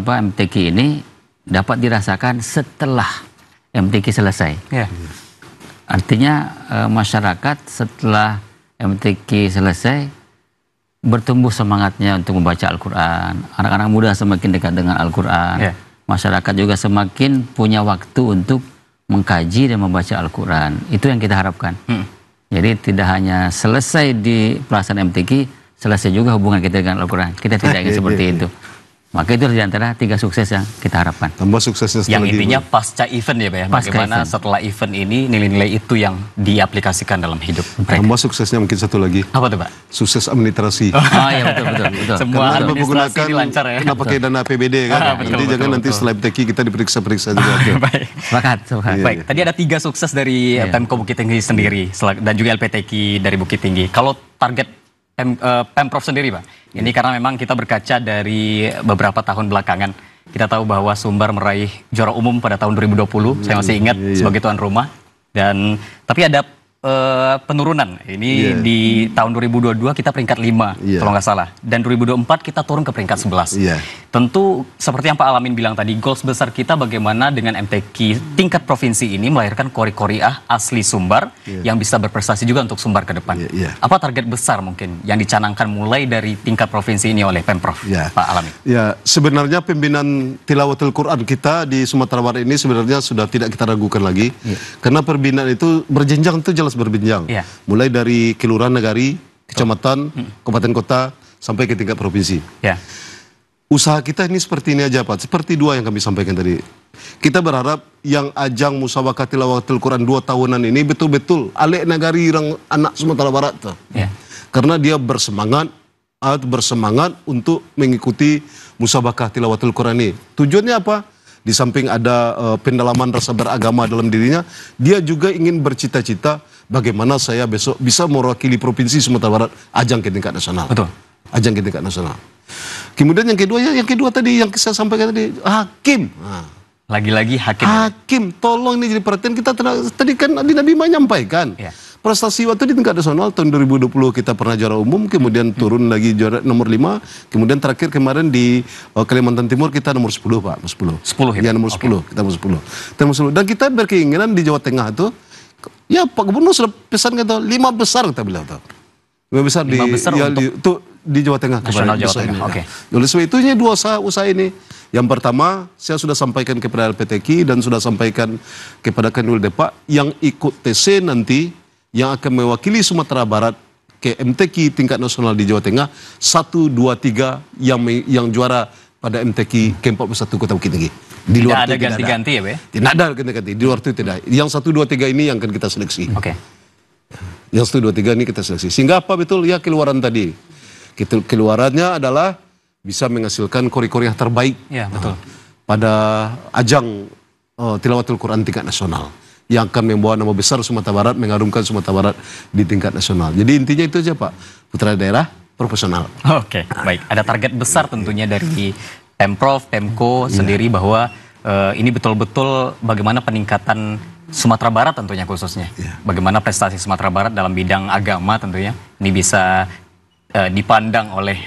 MTQ ini dapat dirasakan setelah MTQ selesai. Artinya masyarakat setelah MTQ selesai bertumbuh semangatnya untuk membaca Al-Quran. Anak-anak muda semakin dekat dengan Al-Quran. Masyarakat juga semakin punya waktu untuk mengkaji dan membaca Al-Quran. Itu yang kita harapkan. Jadi tidak hanya selesai di pelaksanaan MTQ, selesai juga hubungan kita dengan Al-Quran. Kita tidak ingin seperti itu. Maka itu di antara 3 sukses yang kita harapkan. Tambah suksesnya Yang intinya pasca event ya Pak ya, bagaimana setelah event ini nilai-nilai itu yang diaplikasikan dalam hidup mereka. Tambah suksesnya mungkin satu lagi. Apa tuh Pak? Sukses administrasi. Oh iya betul. Semua Karena administrasi menggunakan lancar ya. kita pakai dana APBD kan. Betul, Jangan nanti setelah MTQ kita diperiksa-periksa juga. Baik. Sepakat. Baik, tadi ada 3 sukses dari Pemko Bukit Tinggi sendiri dan juga LPTQ dari Bukit Tinggi. Kalau target Pemprov sendiri Pak, ini karena memang kita berkaca dari beberapa tahun belakangan, kita tahu bahwa Sumbar meraih juara umum pada tahun 2020, saya masih ingat sebagai tuan rumah, dan tapi ada penurunan. Ini di tahun 2022 kita peringkat 5 kalau nggak salah, dan 2024 kita turun ke peringkat 11. Tentu seperti yang Pak Alamin bilang tadi, goals besar kita bagaimana dengan MTQ tingkat provinsi ini melahirkan kori-koriah asli Sumbar yang bisa berprestasi juga untuk Sumbar ke depan. Apa target besar mungkin yang dicanangkan mulai dari tingkat provinsi ini oleh Pemprov, Pak Alamin? Ya, sebenarnya pembinaan tilawatul Quran kita di Sumatera Barat ini sebenarnya sudah tidak kita ragukan lagi, karena pembinaan itu berjenjang, itu jelas berjenjang. Mulai dari kelurahan, negari, kecamatan, kabupaten kota, sampai ke tingkat provinsi. Usaha kita ini seperti ini aja Pak, seperti 2 yang kami sampaikan tadi. Kita berharap yang ajang musabaqah tilawatul Quran 2 tahunan ini betul-betul alek nagari orang anak Sumatera Barat tuh. Karena dia bersemangat untuk mengikuti musabaqah tilawatul Quran ini. Tujuannya apa? Di samping ada pendalaman rasa beragama dalam dirinya, dia juga ingin bercita-cita bagaimana saya besok bisa mewakili provinsi Sumatera Barat ajang ke tingkat nasional. Betul. Ajang ke tingkat nasional. Kemudian yang kedua tadi yang saya sampaikan tadi, hakim. Lagi-lagi hakim. Hakim, tolong ini jadi perhatian kita. Tadi kan Nabi menyampaikan prestasi waktu di tingkat nasional tahun 2020 kita pernah juara umum, kemudian turun lagi juara nomor 5, kemudian terakhir kemarin di Kalimantan Timur kita nomor 10 Pak, 10 ya, nomor 10, kita nomor 10. Dan kita berkeinginan di Jawa Tengah itu, ya Pak Gubernur sudah pesan kita 5 besar kita bilang tuh. 5 besar di Jawa Tengah. Nasional Jawa Tengah. Oleh sebab itu ini 2 usaha ini. Yang pertama, saya sudah sampaikan kepada LPTQ dan sudah sampaikan kepada Kanwil Depak yang ikut TC nanti yang akan mewakili Sumatera Barat ke MTQ tingkat nasional di Jawa Tengah 1, 2, 3 yang juara pada MTQ ke-41 Kota Bukit Tinggi. Di luar tidak ada ganti-ganti ya, Pak? Tidak ada ganti-ganti. Di luar itu tidak. Yang 1, 2, 3 ini yang akan kita seleksi. Yang 1, 2, 3 ini kita seleksi. Sehingga apa betul? Ya keluaran tadi. Keluarannya adalah bisa menghasilkan kori-koriah terbaik pada ajang tilawatul Quran tingkat nasional yang akan membawa nama besar Sumatera Barat, mengharumkan Sumatera Barat di tingkat nasional. Jadi intinya itu aja Pak, putra daerah profesional. Baik. Ada target besar tentunya dari Pemprov, Pemko sendiri bahwa ini betul-betul bagaimana peningkatan Sumatera Barat tentunya khususnya. Bagaimana prestasi Sumatera Barat dalam bidang agama tentunya ini bisa dipandang oleh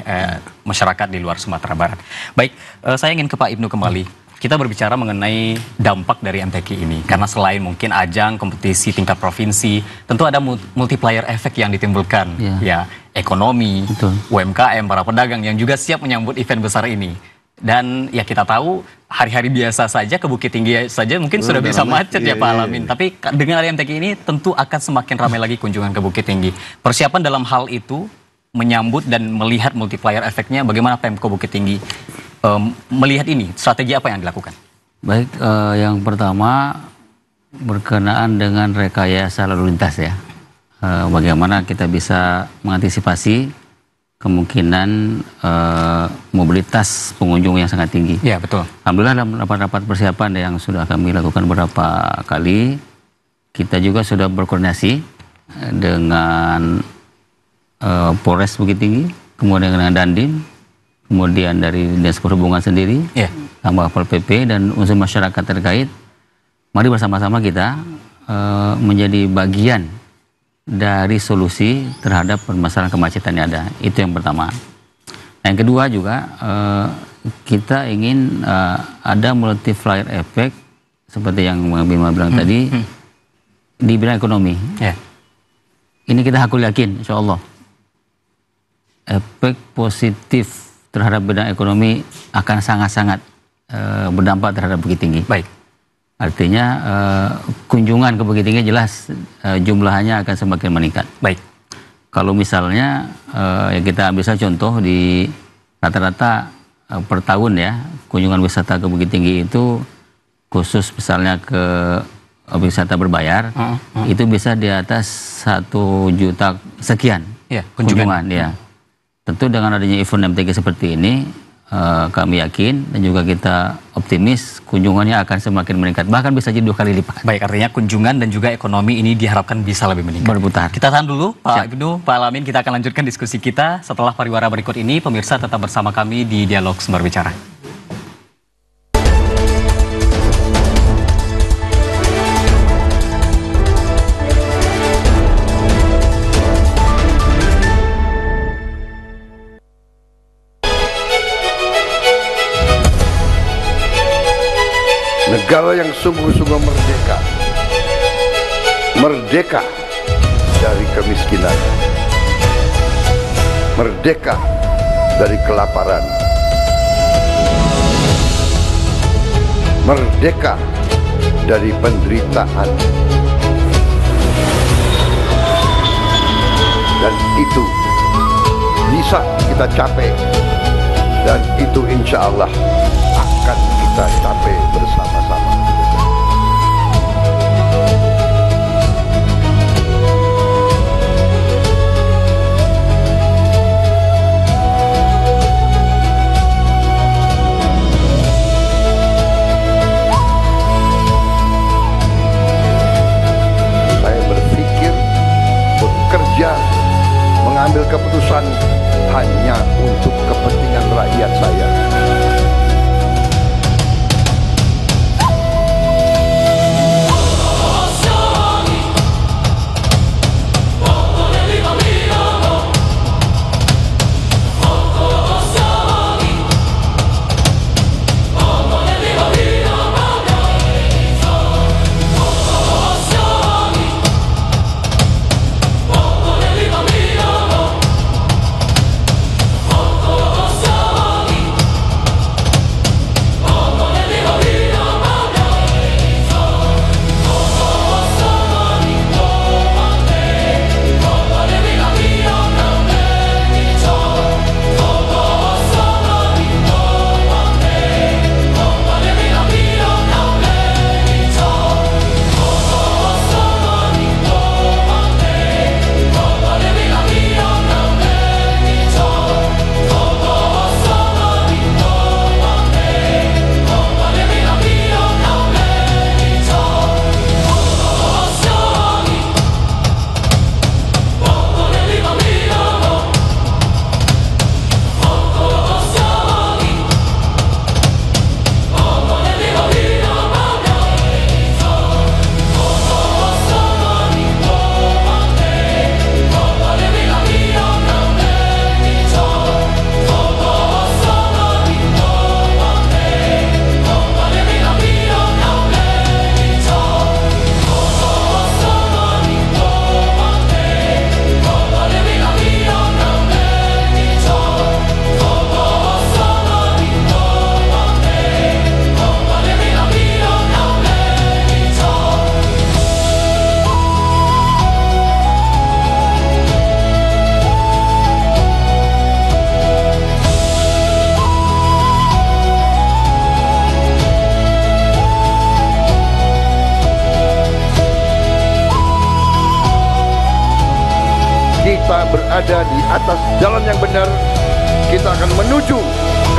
masyarakat di luar Sumatera Barat. Baik, saya ingin ke Pak Ibnu kembali. Kita berbicara mengenai dampak dari MTQ ini. Karena selain mungkin ajang kompetisi tingkat provinsi, tentu ada multiplier efek yang ditimbulkan. Ya, ekonomi, UMKM, para pedagang yang juga siap menyambut event besar ini. Dan ya kita tahu hari-hari biasa saja ke Bukit Tinggi saja mungkin sudah bisa macet ya Pak Alamin. Tapi dengan ada MTQ ini tentu akan semakin ramai lagi kunjungan ke Bukit Tinggi. Persiapan dalam hal itu menyambut dan melihat multiplier efeknya, bagaimana Pemko Bukit Tinggi melihat ini, strategi apa yang dilakukan? Baik, yang pertama berkenaan dengan rekayasa lalu lintas ya. Bagaimana kita bisa mengantisipasi kemungkinan mobilitas pengunjung yang sangat tinggi. Ya, betul. Alhamdulillah dalam rapat-rapat persiapan yang sudah kami lakukan beberapa kali, kita juga sudah berkoordinasi dengan Polres Bukit Tinggi, kemudian dengan Dandim, kemudian dari Dinas Perhubungan sendiri, tambah Pol PP dan unsur masyarakat terkait. Mari bersama-sama kita menjadi bagian dari solusi terhadap permasalahan kemacetan yang ada. Itu yang pertama. Yang kedua juga kita ingin ada multiplier effect seperti yang Bang Bima bilang tadi di bidang ekonomi. Ini kita hakul yakin, insya Allah efek positif terhadap bidang ekonomi akan sangat-sangat berdampak terhadap Bukit Tinggi. Baik. Artinya kunjungan ke Bukit Tinggi jelas jumlahnya akan semakin meningkat. Baik. Kalau misalnya ya kita bisa contoh di rata-rata per tahun ya, kunjungan wisata ke Bukit Tinggi itu khusus misalnya ke wisata berbayar, itu bisa di atas 1 juta sekian kunjungan ya. Tentu dengan adanya event MTQ seperti ini, kami yakin dan juga kita optimis kunjungannya akan semakin meningkat, bahkan bisa jadi 2 kali lipat. Baik, artinya kunjungan dan juga ekonomi ini diharapkan bisa lebih meningkat. Berputar. Kita tahan dulu, Pak Ibnu, Pak Alamin, kita akan lanjutkan diskusi kita setelah pariwara berikut ini. Pemirsa tetap bersama kami di Dialog Sumber Bicara. Negara yang sungguh-sungguh merdeka, merdeka dari kemiskinan, merdeka dari kelaparan, merdeka dari penderitaan, dan itu bisa kita capai, dan itu insya Allah akan kita capai bersama-sama. Saya berpikir bekerja, mengambil keputusan hanya untuk kepentingan rakyat saya. Kita berada di atas jalan yang benar. Kita akan menuju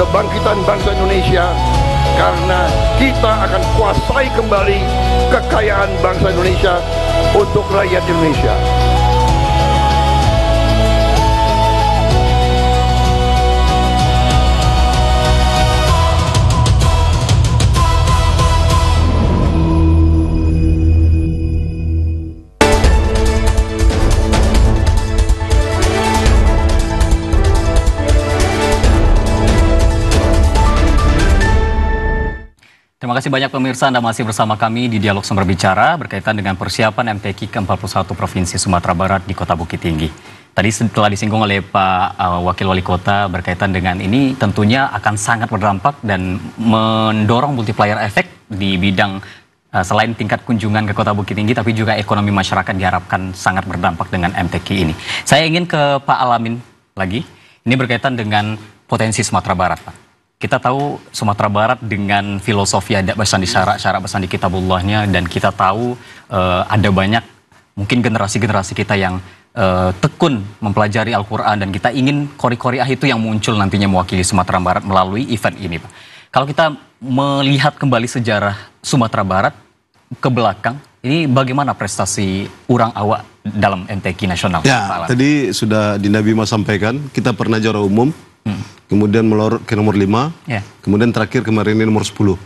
kebangkitan bangsa Indonesia, karena kita akan kuasai kembali kekayaan bangsa Indonesia untuk rakyat Indonesia. Terima kasih banyak pemirsa, Anda masih bersama kami di Dialog Sumber Bicara berkaitan dengan persiapan MTQ ke-41 Provinsi Sumatera Barat di Kota Bukit Tinggi. Tadi setelah disinggung oleh Pak Wakil Wali Kota berkaitan dengan ini, tentunya akan sangat berdampak dan mendorong multiplier efek di bidang selain tingkat kunjungan ke Kota Bukit Tinggi, tapi juga ekonomi masyarakat diharapkan sangat berdampak dengan MTQ ini. Saya ingin ke Pak Alamin lagi, ini berkaitan dengan potensi Sumatera Barat, Pak. kita tahu Sumatera Barat dengan filosofi adab basandi syara basandi kitabullahnya, dan kita tahu ada banyak mungkin generasi-generasi kita yang tekun mempelajari Al-Quran, dan kita ingin kori-koriah itu yang muncul nantinya mewakili Sumatera Barat melalui event ini, Pak. Kalau kita melihat kembali sejarah Sumatera Barat ke belakang, ini bagaimana prestasi orang awak dalam MTQ nasional? Ya, tadi sudah Dinda Bima sampaikan, kita pernah juara umum, kemudian melorot ke nomor 5, kemudian terakhir kemarin ini nomor 10.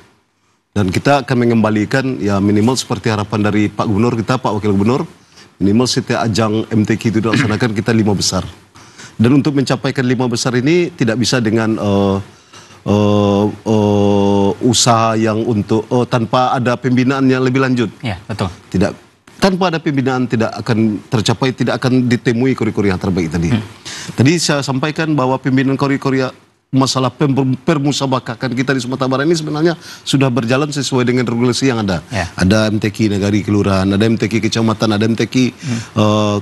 Dan kita akan mengembalikan ya minimal seperti harapan dari Pak Gubernur kita, Pak Wakil Gubernur, minimal setiap ajang MTQ itu dilaksanakan kita 5 besar. Dan untuk mencapaikan 5 besar ini tidak bisa dengan usaha yang untuk tanpa ada pembinaan yang lebih lanjut. Ya, betul. Tidak, tanpa ada pembinaan tidak akan tercapai, tidak akan ditemui kori-kori yang terbaik tadi. Tadi saya sampaikan bahwa pembinaan kori-kori masalah permusabakahan kita di Sumatera Barat ini sebenarnya sudah berjalan sesuai dengan regulasi yang ada. Ada MTQ Negari Kelurahan, ada MTQ Kecamatan, ada MTQ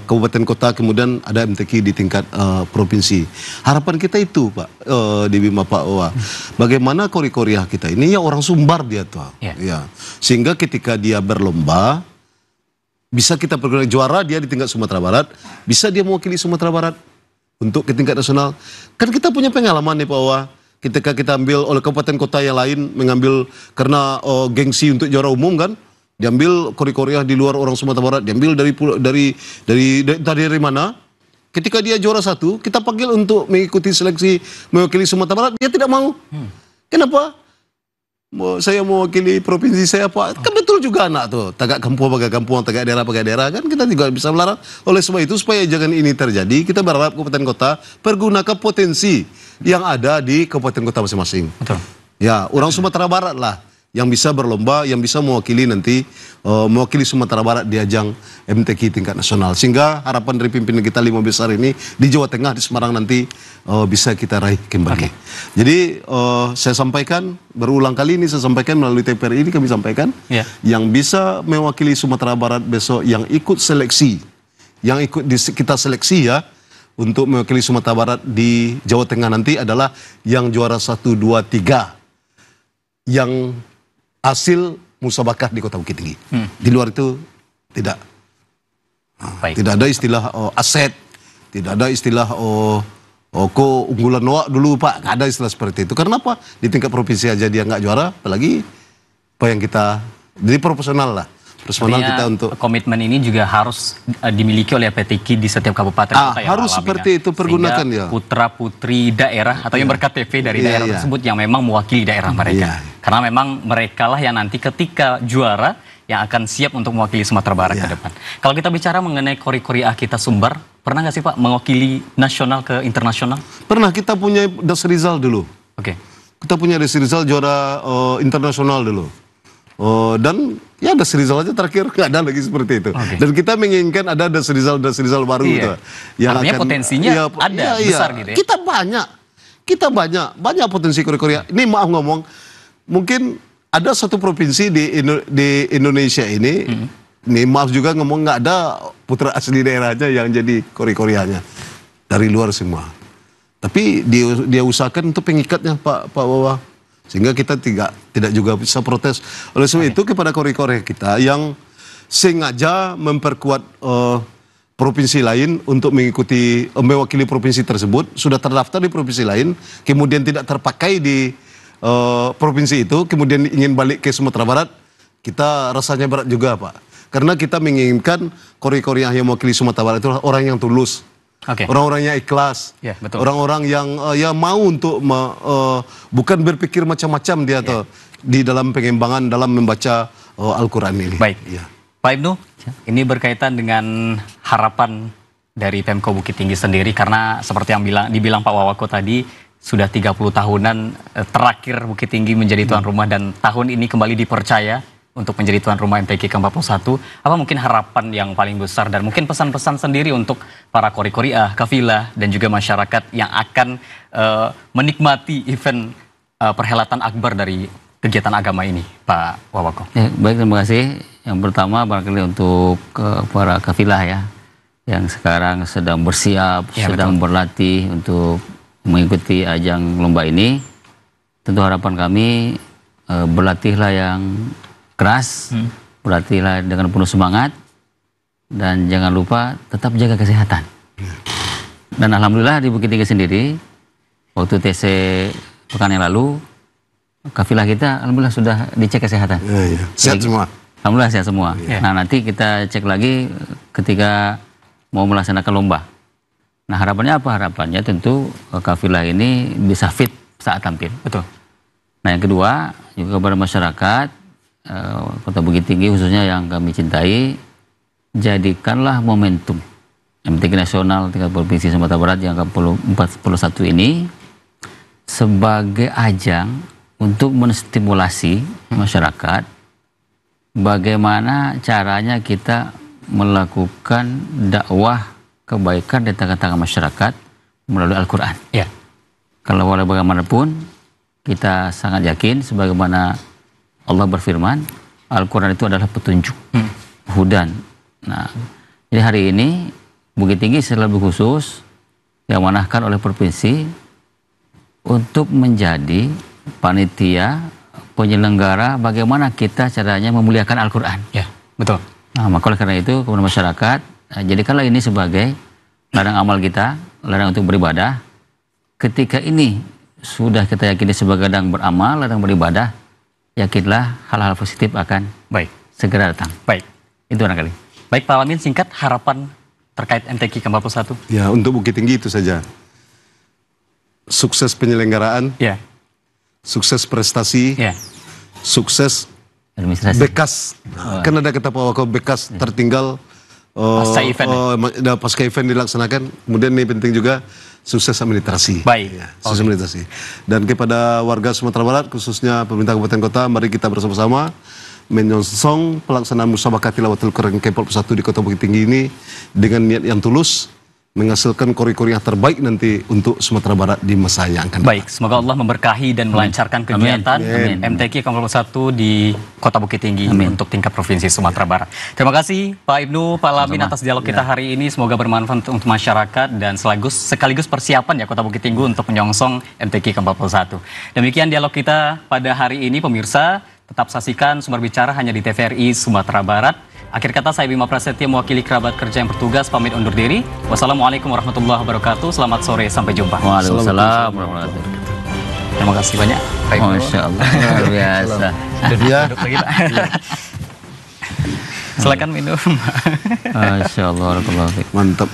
Kabupaten Kota, kemudian ada MTQ di tingkat provinsi. Harapan kita itu, Pak, di Bima Pak Owa, bagaimana kori-koriah kita ini ya orang Sumbar dia tuh, ya, sehingga ketika dia berlomba bisa kita pergunakan juara dia di tingkat Sumatera Barat, bisa dia mewakili Sumatera Barat untuk ke tingkat nasional. Kan kita punya pengalaman nih Pak Owa, ketika kita ambil oleh kabupaten kota yang lain mengambil karena gengsi untuk juara umum kan, diambil kori-koriah di luar orang Sumatera Barat, diambil dari mana? Ketika dia juara 1, kita panggil untuk mengikuti seleksi mewakili Sumatera Barat, dia tidak mau. Kenapa? Saya mewakili provinsi saya, Pak. Kan betul juga anak tuh. Tagak kampung pakai kampung, tagak daerah pakai daerah. Kan kita juga bisa melarang. Oleh sebab itu, supaya jangan ini terjadi, kita berharap kabupaten kota pergunakan potensi yang ada di kabupaten kota masing-masing. Betul. Ya, orang Sumatera Barat lah yang bisa berlomba, yang bisa mewakili nanti, mewakili Sumatera Barat di ajang MTQ tingkat nasional. Sehingga harapan dari pimpinan kita 5 besar ini di Jawa Tengah, di Semarang nanti bisa kita raih kembali. Jadi saya sampaikan, berulang kali ini saya sampaikan melalui TVRI ini kami sampaikan, yang bisa mewakili Sumatera Barat besok, yang ikut seleksi, yang ikut kita seleksi ya, untuk mewakili Sumatera Barat di Jawa Tengah nanti adalah yang juara 1, 2, 3. Yang hasil musabakah di Kota Bukit Tinggi. Di luar itu tidak. Tidak ada istilah aset, tidak ada istilah unggulan Noak dulu Pak, nggak ada istilah seperti itu. Karena apa? Di tingkat provinsi aja dia nggak juara, apalagi apa yang kita, jadi proporsional lah. Personal kita untuk komitmen ini juga harus dimiliki oleh PTQ di setiap kabupaten kota ya, harus seperti itu pergunakan ya. Putra putri daerah atau yang berKTP dari daerah tersebut yang memang mewakili daerah mereka. Karena memang mereka lah yang nanti ketika juara yang akan siap untuk mewakili Sumatera Barat ke depan. Kalau kita bicara mengenai kori-koriah kita Sumbar, pernah nggak sih Pak mewakili nasional ke internasional? Pernah, kita punya Das Rizal dulu. Kita punya Das Rizal juara internasional dulu. Dan ya Das Rizal aja terakhir nggak ada lagi seperti itu. Dan kita menginginkan ada Das Rizal baru gitu. Yang artinya akan, potensinya ada besar gitu ya. Kita banyak potensi kori-koriah. Ini maaf ngomong, mungkin ada satu provinsi di Indonesia ini, nih maaf juga ngomong, nggak ada putra asli daerahnya yang jadi kori-koriahnya, dari luar semua. Tapi dia usahakan untuk pengikatnya Pak Wawa. Sehingga kita tidak juga bisa protes. Oleh sebab itu kepada kori-kori kita yang sengaja memperkuat provinsi lain untuk mengikuti mewakili provinsi tersebut, sudah terdaftar di provinsi lain, kemudian tidak terpakai di provinsi itu, kemudian ingin balik ke Sumatera Barat, kita rasanya berat juga Pak. Karena kita menginginkan kori-kori yang mewakili Sumatera Barat itu orang yang tulus. Orang-orangnya ikhlas, orang-orang yang ya mau untuk bukan berpikir macam-macam dia atau di dalam pengembangan dalam membaca Al-Quran ini. Baik, Pak Ibnu, ini berkaitan dengan harapan dari Pemko Bukit Tinggi sendiri, karena seperti yang dibilang Pak Wawako tadi, sudah 30 tahunan terakhir Bukit Tinggi menjadi tuan rumah, dan tahun ini kembali dipercaya untuk menjadi tuan rumah MTQ ke-41. Apa mungkin harapan yang paling besar dan mungkin pesan-pesan sendiri untuk para kori-koriah, kafilah, dan juga masyarakat yang akan menikmati event perhelatan akbar dari kegiatan agama ini, Pak Wawako? Ya, baik, terima kasih. Yang pertama barangkali untuk para kafilah ya, yang sekarang sedang bersiap, sedang berlatih untuk mengikuti ajang lomba ini. tentu harapan kami berlatihlah yang keras, berlatihlah dengan penuh semangat, dan jangan lupa tetap jaga kesehatan. Dan alhamdulillah di Bukit Tinggi sendiri, waktu TC pekan yang lalu, kafilah kita alhamdulillah sudah dicek kesehatan. Sehat semua. Alhamdulillah sehat semua. Nah, nanti kita cek lagi ketika mau melaksanakan lomba. Nah, harapannya apa? Harapannya tentu kafilah ini bisa fit saat tampil. Betul. Nah, yang kedua juga kepada masyarakat Kota Bukit Tinggi khususnya yang kami cintai, jadikanlah momentum MTQ Nasional tingkat Provinsi Sumatera Barat yang ke-41 ini sebagai ajang untuk menstimulasi masyarakat bagaimana caranya kita melakukan dakwah kebaikan di tengah-tengah masyarakat melalui Al-Quran. Ya. Kalau walau bagaimanapun, kita sangat yakin sebagaimana Allah berfirman, Al-Quran itu adalah petunjuk, hudan. Nah, jadi hari ini Bukit Tinggi selalu khusus yang diamanahkan oleh provinsi untuk menjadi panitia penyelenggara bagaimana kita caranya memuliakan Al-Quran. Ya, betul. Nah, maka oleh karena itu kepada masyarakat, jadikanlah ini sebagai ladang amal kita, ladang untuk beribadah. Ketika ini sudah kita yakini sebagai ladang beramal, ladang beribadah, yakinlah hal-hal positif akan segera datang. Baik. Itu barangkali. Baik Pak Alamin, singkat harapan terkait MTQ ke-41. Ya, untuk Bukit Tinggi itu saja. Sukses penyelenggaraan, sukses prestasi, sukses administrasi. bekas. Kan ada kata Pak Wako, bekas tertinggal pasca event dilaksanakan. Kemudian ini penting juga sukses administrasi. Baik. Sukses administrasi. Dan kepada warga Sumatera Barat, khususnya pemerintah kabupaten kota, mari kita bersama-sama menyongsong pelaksanaan musabaqah tilawatul Quran ke-41 di Kota Bukit Tinggi ini dengan niat yang tulus, menghasilkan kori-kori yang terbaik nanti untuk Sumatera Barat di masa yang akan datang. Baik, semoga Allah memberkahi dan melancarkan kegiatan MTQ ke-41 di Kota Bukit Tinggi untuk tingkat Provinsi Sumatera Barat. Terima kasih Pak Ibnu, Pak Alamin atas dialog kita hari ini. Semoga bermanfaat untuk masyarakat dan sekaligus persiapan ya Kota Bukit Tinggi untuk menyongsong MTQ ke-41. Demikian dialog kita pada hari ini pemirsa. Tetap saksikan Sumber Bicara hanya di TVRI Sumatera Barat. Akhir kata saya Bima Prasetya mewakili kerabat kerja yang bertugas pamit undur diri. Wassalamualaikum warahmatullahi wabarakatuh. Selamat sore, sampai jumpa. Waalaikumsalam warahmatullahi wabarakatuh. Terima kasih banyak. Masya Allah, luar biasa. Duduk lagi Pak. Silakan minum. Masya Allah, mantap.